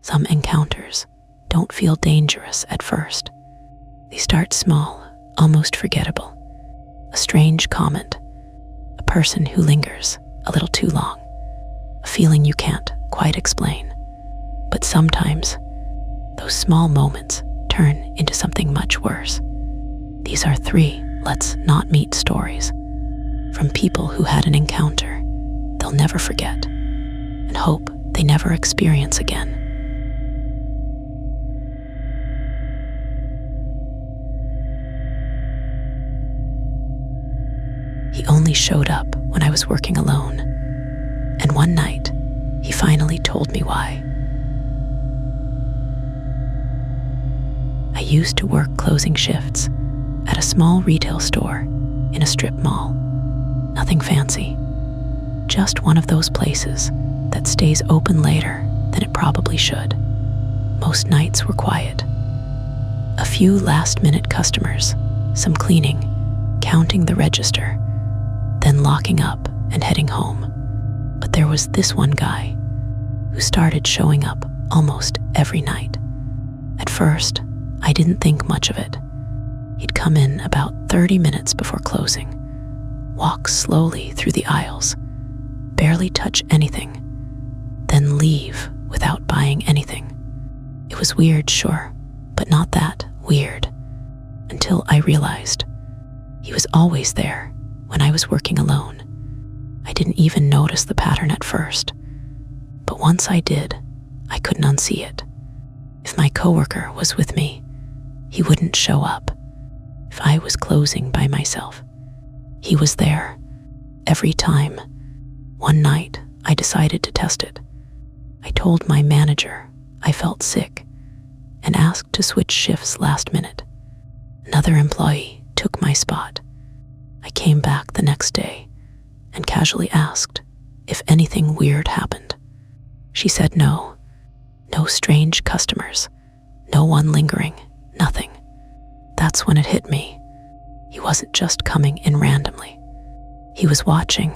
Some encounters don't feel dangerous at first. They start small, almost forgettable. A strange comment, a person who lingers a little too long, a feeling you can't quite explain. But sometimes, those small moments turn into something much worse. These are 3 let's not meet stories from people who had an encounter they'll never forget and hope they never experience again. He only showed up when I was working alone, and one night, he finally told me why. I used to work closing shifts at a small retail store in a strip mall. Nothing fancy, just one of those places that stays open later than it probably should. Most nights were quiet. A few last-minute customers, some cleaning, counting the register, then locking up and heading home. But there was this one guy who started showing up almost every night. At first, I didn't think much of it. He'd come in about 30 minutes before closing, walk slowly through the aisles, barely touch anything, then leave without buying anything. It was weird, sure, but not that weird, until I realized he was always there when I was working alone. I didn't even notice the pattern at first, but once I did, I couldn't unsee it. If my coworker was with me, he wouldn't show up. If I was closing by myself, he was there every time. One night, I decided to test it. I told my manager I felt sick and asked to switch shifts last minute. Another employee took my spot. I came back the next day and casually asked if anything weird happened. She said no strange customers, no one lingering, nothing. That's when it hit me. He wasn't just coming in randomly. He was watching.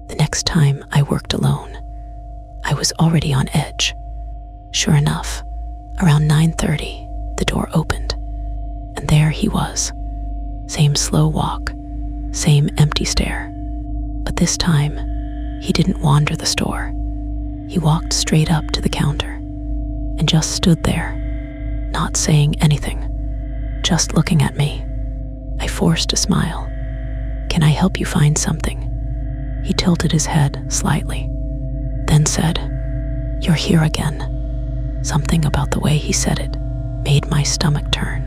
The next time I worked alone, I was already on edge. Sure enough, around 9:30, the door opened, and there he was. Same slow walk, same empty stare. But this time, he didn't wander the store. He walked straight up to the counter and just stood there, not saying anything, just looking at me. I forced a smile. "Can I help you find something?" He tilted his head slightly, then said, "You're here again." Something about the way he said it made my stomach turn.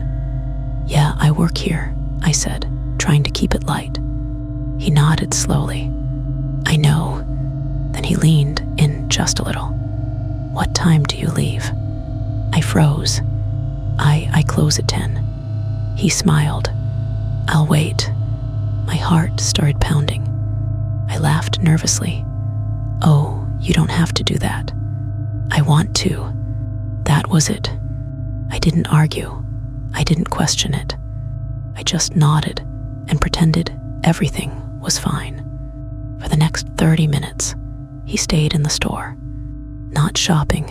"Yeah, I work here," I said, trying to keep it light. He nodded slowly. "I know." Then he leaned in just a little. "What time do you leave?" I froze. I close at 10. He smiled. "I'll wait." My heart started pounding. I laughed nervously. "Oh, you don't have to do that." "I want to." That was it. I didn't argue. I didn't question it. I just nodded and pretended everything was fine. For the next 30 minutes, he stayed in the store, not shopping,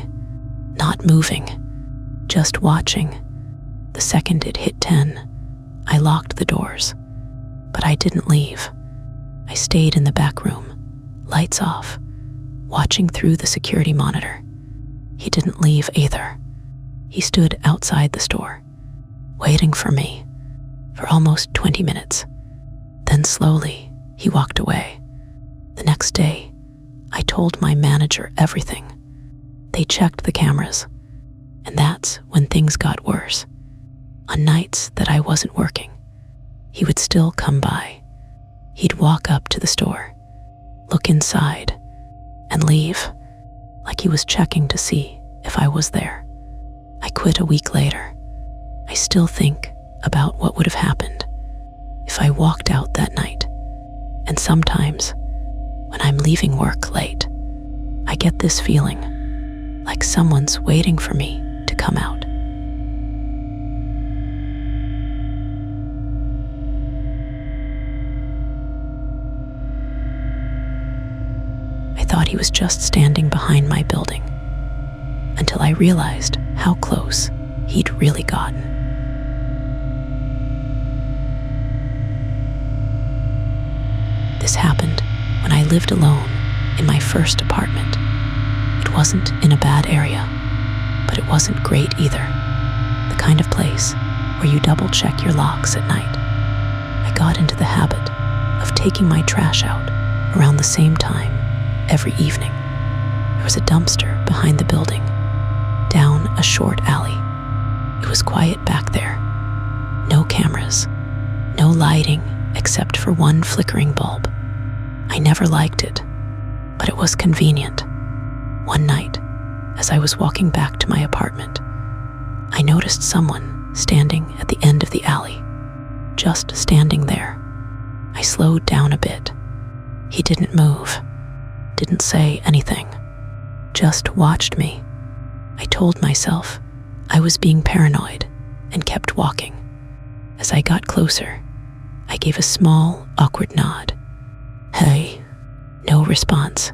not moving, just watching. The second it hit 10, I locked the doors, but I didn't leave. I stayed in the back room, lights off, watching through the security monitor. He didn't leave either. He stood outside the store, waiting for me for almost 20 minutes. Then slowly, he walked away. The next day, I told my manager everything. They checked the cameras, and that's when things got worse. On nights that I wasn't working, he would still come by. He'd walk up to the store, look inside, and leave, like he was checking to see if I was there. I quit a week later. I still think about what would have happened if I walked out that night. And sometimes, when I'm leaving work late, I get this feeling like someone's waiting for me to come out. I thought he was just standing behind my building, until I realized how close he'd really gotten. This happened when I lived alone in my first apartment. It wasn't in a bad area, but it wasn't great either. The kind of place where you double-check your locks at night. I got into the habit of taking my trash out around the same time every evening. There was a dumpster behind the building, down a short alley. It was quiet back there. No cameras, no lighting except for one flickering bulb. I never liked it, but it was convenient. One night, as I was walking back to my apartment, I noticed someone standing at the end of the alley, just standing there. I slowed down a bit. He didn't move, didn't say anything, just watched me. I told myself I was being paranoid and kept walking. As I got closer, I gave a small, awkward nod. Hey, no response.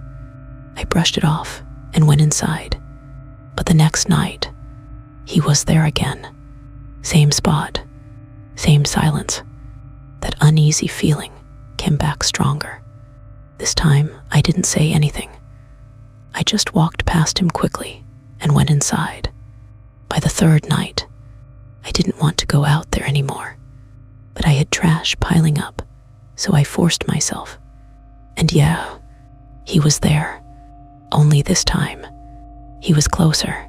I brushed it off and went inside. But the next night, he was there again. Same spot, same silence. That uneasy feeling came back stronger. This time, I didn't say anything. I just walked past him quickly and went inside. By the third night, I didn't want to go out there anymore, but I had trash piling up, so I forced myself. And yeah, he was there. Only this time, he was closer,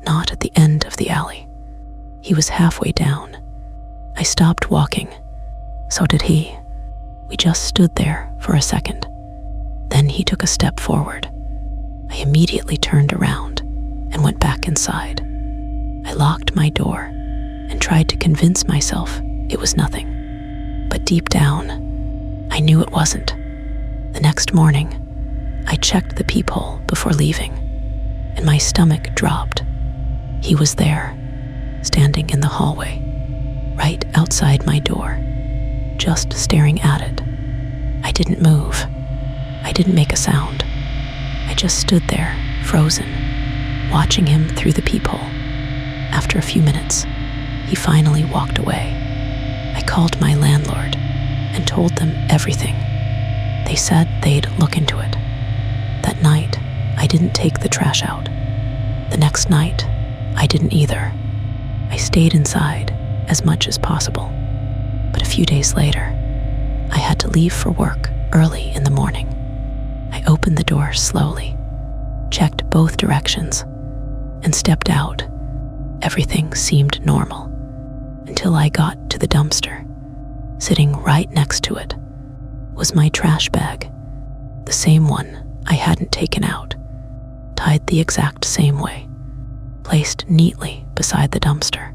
not at the end of the alley. He was halfway down. I stopped walking. So did he. We just stood there for a second. Then he took a step forward. I immediately turned around and went back inside. I locked my door and tried to convince myself it was nothing. But deep down, I knew it wasn't. The next morning, I checked the peephole before leaving, and my stomach dropped. He was there, standing in the hallway, right outside my door, just staring at it. I didn't move. I didn't make a sound. I just stood there, frozen, watching him through the peephole. After a few minutes, he finally walked away. I called my landlord and told them everything. They said they'd look into it. That night, I didn't take the trash out. The next night, I didn't either. I stayed inside as much as possible. But a few days later, I had to leave for work early in the morning. I opened the door slowly, checked both directions, and stepped out. Everything seemed normal until I got to the dumpster. Sitting right next to it was my trash bag, the same one I hadn't taken out, tied the exact same way, placed neatly beside the dumpster,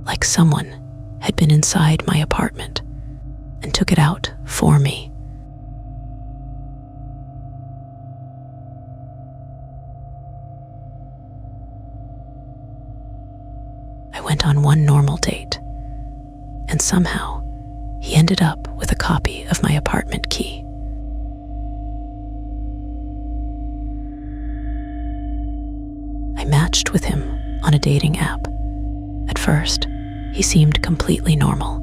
like someone had been inside my apartment and took it out for me. I went on one normal date, and somehow he ended up with a copy of my apartment key. I matched with him on a dating app. At first, he seemed completely normal,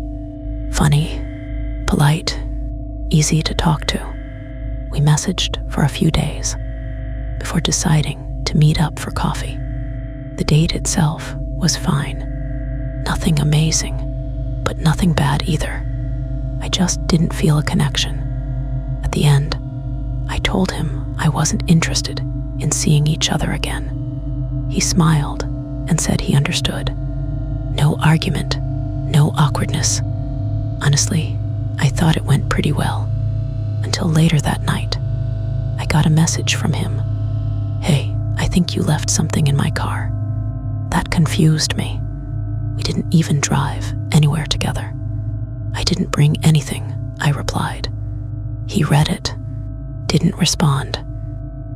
funny, polite, easy to talk to. We messaged for a few days before deciding to meet up for coffee. The date itself was fine. Nothing amazing, but nothing bad either. I just didn't feel a connection. At the end, I told him I wasn't interested in seeing each other again. He smiled and said he understood. No argument, no awkwardness. Honestly, I thought it went pretty well. Until later that night, I got a message from him. Hey, I think you left something in my car. That confused me. We didn't even drive anywhere together. I didn't bring anything, I replied. He read it, didn't respond.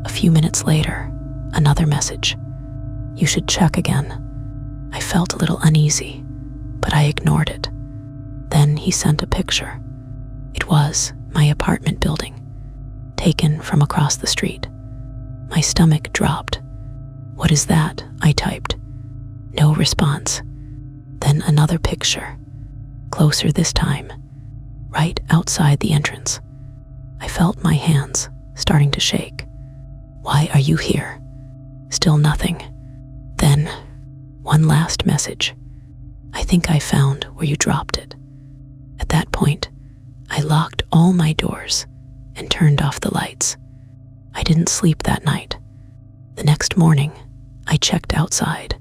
A few minutes later, another message. You should check again. I felt a little uneasy, but I ignored it. Then he sent a picture. It was my apartment building, taken from across the street. My stomach dropped. "What is that?" I typed. No response. Then another picture, closer this time, right outside the entrance. I felt my hands starting to shake. "Why are you here?" Still nothing. Then, one last message. "I think I found where you dropped it." At that point, I locked all my doors and turned off the lights. I didn't sleep that night. The next morning, I checked outside.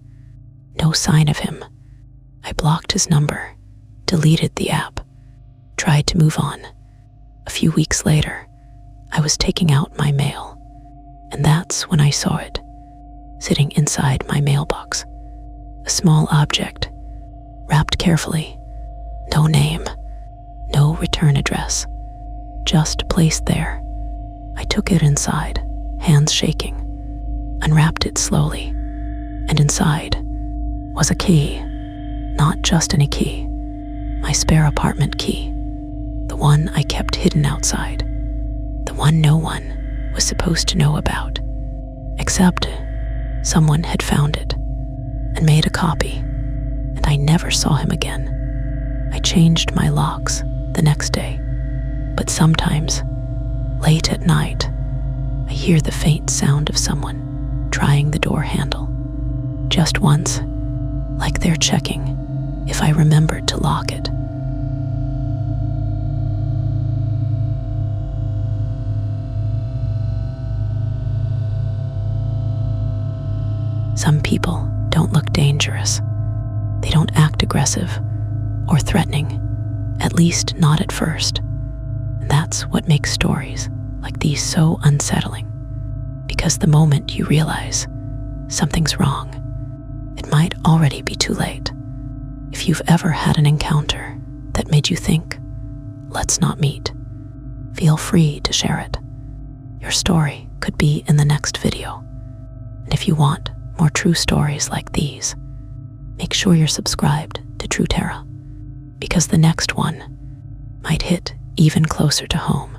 No sign of him. I blocked his number, deleted the app, tried to move on. A few weeks later, I was taking out my mail, and that's when I saw it, sitting inside my mailbox. A small object, wrapped carefully. No name, no return address, just placed there. I took it inside, hands shaking, unwrapped it slowly, and inside was a key. Not just any key, my spare apartment key, the one I kept hidden outside, the one no one was supposed to know about, except someone had found it and made a copy, and I never saw him again. I changed my locks the next day, but sometimes, late at night, I hear the faint sound of someone trying the door handle. Just once, like they're checking if I remembered to lock it. Some people don't look dangerous. They don't act aggressive or threatening, at least not at first. And that's what makes stories like these so unsettling. Because the moment you realize something's wrong, it might already be too late. If you've ever had an encounter that made you think, "Let's not meet," feel free to share it. Your story could be in the next video. And if you want more true stories like these, make sure you're subscribed to True Terra, because the next one might hit even closer to home.